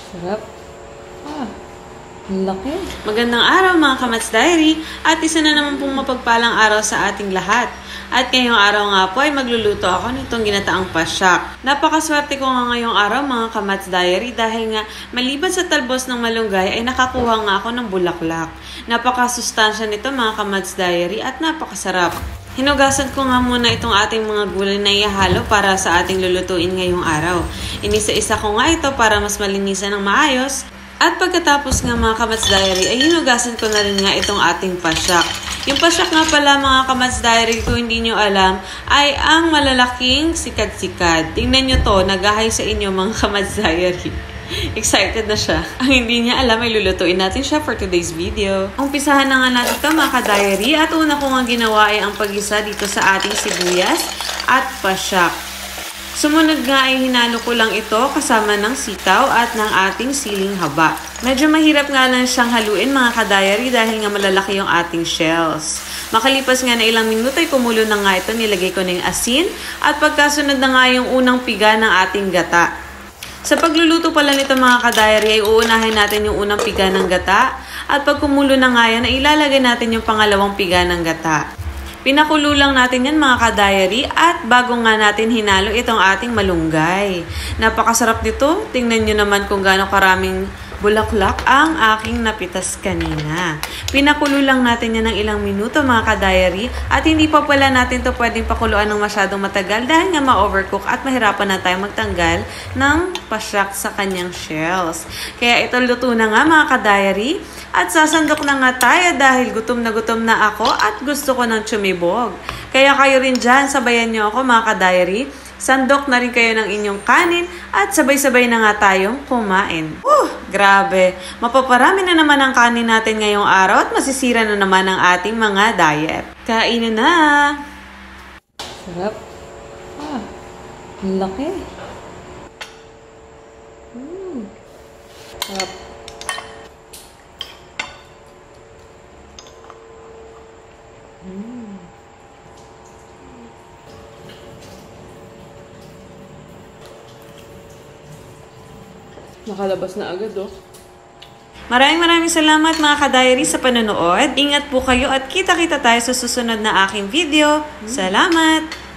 Sarap. Ah, laki. Magandang araw mga Kamats Diary at isa na naman pong mapagpalang araw sa ating lahat. At ngayong araw nga po ay magluluto ako nitong ginataang pasyak. Napakaswerte ko nga ngayong araw mga Kamats Diary dahil nga maliban sa talbos ng malunggay ay nakakuha nga ako ng bulaklak. Napakasustansya nito mga Kamats Diary at napakasarap. Hinugasan ko nga muna itong ating mga gulay na ihalo para sa ating lulutuin ngayong araw. Inisa-isa ko nga ito para mas malinisan ng maayos. At pagkatapos nga mga Kamats Diary ay hinugasan ko na rin nga itong ating pasyak. Yung pasyak nga pala mga Kamats Diary, kung hindi nyo alam, ay ang malalaking sikad-sikad. Tingnan nyo to, nagahay sa inyo mga Kamats Diary. Excited na siya. Ang hindi niya alam ay lulutuin natin siya for today's video. Umpisahan na nga natin ito mga ka-diary at una ko nga ginawa ay ang pag-isa dito sa ating sibuyas at pasyak. Sumunod nga ay hinalo ko lang ito kasama ng sitaw at ng ating siling haba. Medyo mahirap nga lang siyang haluin mga ka-diary dahil nga malalaki yung ating shells. Makalipas nga na ilang minuto ay kumulo na nga ito, nilagay ko na yung asin at pagkasunod na nga yung unang piga ng ating gata. Sa pagluluto pala nito mga ka-diary ay uunahin natin yung unang piga ng gata at pag kumulo na nga yan ay ilalagay natin yung pangalawang piga ng gata. Pinakulo lang natin yan mga ka-diary at bago nga natin hinalo itong ating malunggay. Napakasarap nito. Tingnan nyo naman kung gaano karaming bulaklak ang aking napitas kanina. Pinakulo lang natin yan ng ilang minuto mga ka-diary at hindi pa pala natin to pwedeng pakuluan ng masyadong matagal dahil nga ma-overcook at mahirapan na tayo magtanggal ng pasyak sa kanyang shells. Kaya ito luto na nga mga ka-diary at sasandok na nga tayo dahil gutom na ako at gusto ko ng tsumibog. Kaya kayo rin dyan, sabayan nyo ako mga ka-diary. Sandok na rin kayo ng inyong kanin at sabay-sabay na nga tayong kumain. Grabe! Mapaparami na naman ang kanin natin ngayong araw at masisira na naman ang ating mga diet. Kainin na! Sarap. Ah, laki. Sarap. Nakalabas na agad oh. Maraming salamat mga ka-diary sa panonood. Ingat po kayo at kita-kita tayo sa susunod na aking video. Salamat!